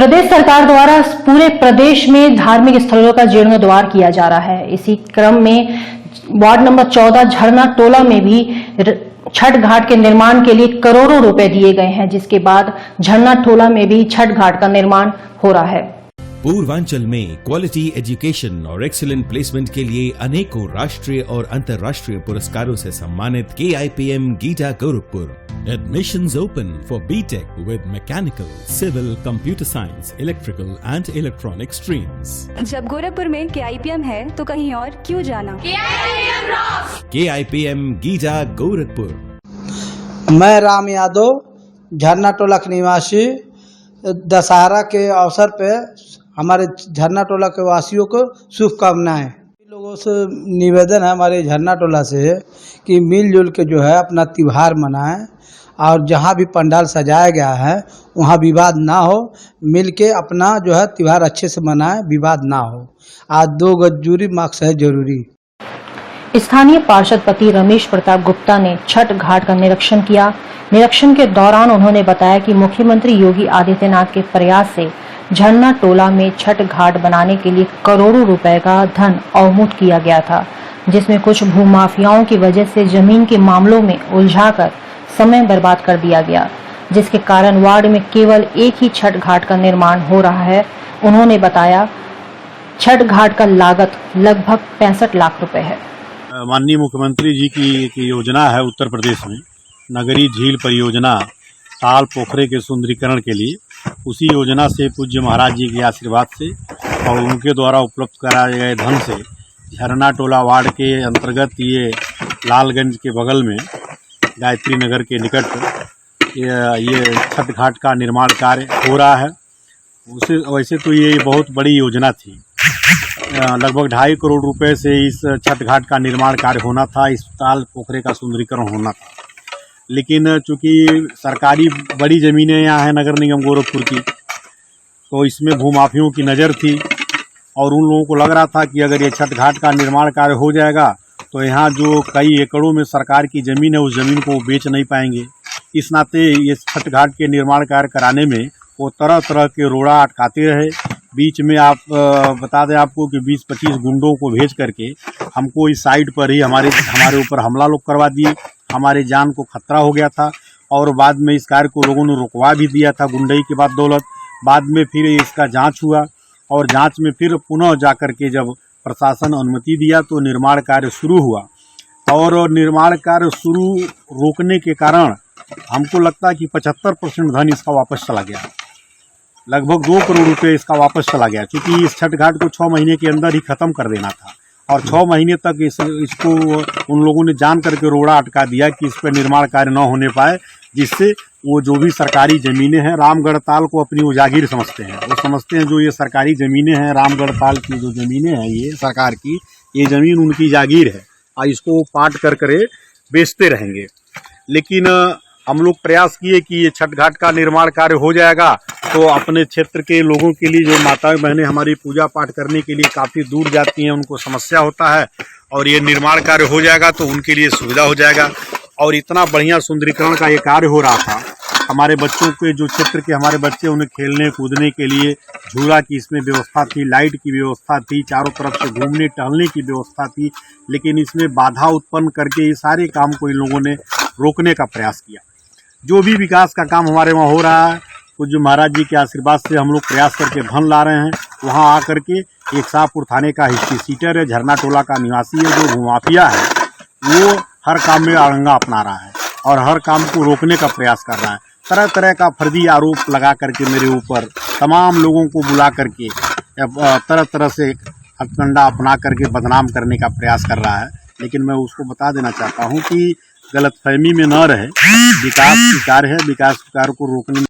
प्रदेश सरकार द्वारा पूरे प्रदेश में धार्मिक स्थलों का जीर्णोद्धार किया जा रहा है। इसी क्रम में वार्ड नंबर 14 झरना टोला में भी छठ घाट के निर्माण के लिए करोड़ों रुपए दिए गए हैं, जिसके बाद झरना टोला में भी छठ घाट का निर्माण हो रहा है। पूर्वांचल में क्वालिटी एजुकेशन और एक्सीलेंट प्लेसमेंट के लिए अनेकों राष्ट्रीय और अंतर्राष्ट्रीय पुरस्कारों से सम्मानित KIPM गीटा Gorakhpur. Admissions open for BTech with mechanical, civil, computer science, electrical and electronic streams. जब गोरखपुर में KIPM है तो कहीं और क्यों जाना। KIPM गीटा गोरखपुर। मैं राम यादव, झरना टोला के निवासी, दशहरा के अवसर पे हमारे झरना टोला के वासियों को शुभकामनाएं। लोगों से निवेदन है हमारे झरना टोला से कि मिलजुल के जो है अपना त्योहार मनाएं और जहां भी पंडाल सजाया गया है वहां विवाद ना हो, मिल के अपना जो है त्योहार अच्छे से मनाएं, विवाद ना हो। आज 2 गज दूरी मास्क है जरूरी। स्थानीय पार्षद पति रमेश प्रताप गुप्ता ने छठ घाट का निरीक्षण किया। निरीक्षण के दौरान उन्होंने बताया कि मुख्यमंत्री योगी आदित्यनाथ के प्रयास से झरना टोला में छठ घाट बनाने के लिए करोड़ों रुपए का धन अवमुक्त किया गया था, जिसमें कुछ भूमाफियाओं की वजह से जमीन के मामलों में उलझाकर समय बर्बाद कर दिया गया, जिसके कारण वार्ड में केवल एक ही छठ घाट का निर्माण हो रहा है। उन्होंने बताया छठ घाट का लागत लगभग 65 लाख रुपए है। माननीय मुख्यमंत्री जी की एक योजना है उत्तर प्रदेश में, नगरी झील परियोजना ताल पोखरे के सुंदरीकरण के लिए। उसी योजना से पूज्य महाराज जी के आशीर्वाद से और उनके द्वारा उपलब्ध कराए गए धन से झरना टोला वार्ड के अंतर्गत ये लालगंज के बगल में गायत्री नगर के निकट ये छठ घाट का निर्माण कार्य हो रहा है। वैसे तो ये बहुत बड़ी योजना थी, लगभग 2.5 करोड़ रुपए से इस छठ घाट का निर्माण कार्य होना था, इस ताल पोखरे का सुंदरीकरण होना था। लेकिन चूंकि सरकारी बड़ी ज़मीनें यहाँ हैं नगर निगम गोरखपुर की, तो इसमें भूमाफियों की नज़र थी और उन लोगों को लग रहा था कि अगर ये छठ घाट का निर्माण कार्य हो जाएगा तो यहाँ जो कई एकड़ों में सरकार की ज़मीन है उस ज़मीन को बेच नहीं पाएंगे। इस नाते ये छठ घाट के निर्माण कार्य कराने में वो तरह तरह के रोड़ा अटकाते रहे। बीच में आप बता दें आपको कि 20-25 गुंडों को भेज करके हमको इस साइड पर ही हमारे ऊपर हमला लोग करवा दिए। हमारे जान को खतरा हो गया था और बाद में इस कार्य को लोगों ने रुकवा भी दिया था गुंडई के बाद दौलत। बाद में फिर इसका जांच हुआ और जांच में फिर पुनः जाकर के जब प्रशासन अनुमति दिया तो निर्माण कार्य शुरू हुआ और निर्माण कार्य शुरू रोकने के कारण हमको लगता है कि 75% धन इसका वापस चला गया। लगभग 2 करोड़ रुपए इसका वापस चला गया, क्योंकि इस छठ घाट को 6 महीने के अंदर ही खत्म कर देना था और 6 महीने तक इसको उन लोगों ने जान करके रोड़ा अटका दिया कि इस पर निर्माण कार्य न होने पाए, जिससे वो जो भी सरकारी ज़मीनें हैं रामगढ़ ताल को अपनी वो जागीर समझते हैं। वो समझते हैं जो ये सरकारी ज़मीनें हैं रामगढ़ ताल की जो ज़मीनें हैं ये सरकार की, ये ज़मीन उनकी जागीर है और इसको पाट कर करे बेचते रहेंगे। लेकिन हम लोग प्रयास किए कि ये छठ घाट का निर्माण कार्य हो जाएगा तो अपने क्षेत्र के लोगों के लिए, जो माताएं बहनें हमारी पूजा पाठ करने के लिए काफ़ी दूर जाती हैं, उनको समस्या होता है और ये निर्माण कार्य हो जाएगा तो उनके लिए सुविधा हो जाएगा। और इतना बढ़िया सुंदरीकरण का ये कार्य हो रहा था, हमारे बच्चों के जो क्षेत्र के हमारे बच्चे उन्हें खेलने कूदने के लिए झूला की इसमें व्यवस्था थी, लाइट की व्यवस्था थी, चारों तरफ से घूमने टहलने की व्यवस्था थी, लेकिन इसमें बाधा उत्पन्न करके ये सारे काम को इन लोगों ने रोकने का प्रयास किया। जो भी विकास का काम हमारे वहाँ हो रहा है, कुछ जो महाराज जी के आशीर्वाद से हम लोग प्रयास करके धन ला रहे हैं। वहाँ आकर के एक शाहपुर थाने का हिस्ट्री सीटर है, झरना टोला का निवासी है, जो भूमाफिया है वो हर काम में अड़ंगा अपना रहा है और हर काम को रोकने का प्रयास कर रहा है। तरह तरह का फर्जी आरोप लगा करके मेरे ऊपर तमाम लोगों को बुला करके तरह तरह से हथकंडा अपना करके बदनाम करने का प्रयास कर रहा है। लेकिन मैं उसको बता देना चाहता हूँ कि गलतफहमी में न रहे, विकास की कार्य है, विकास कार्य को रोकने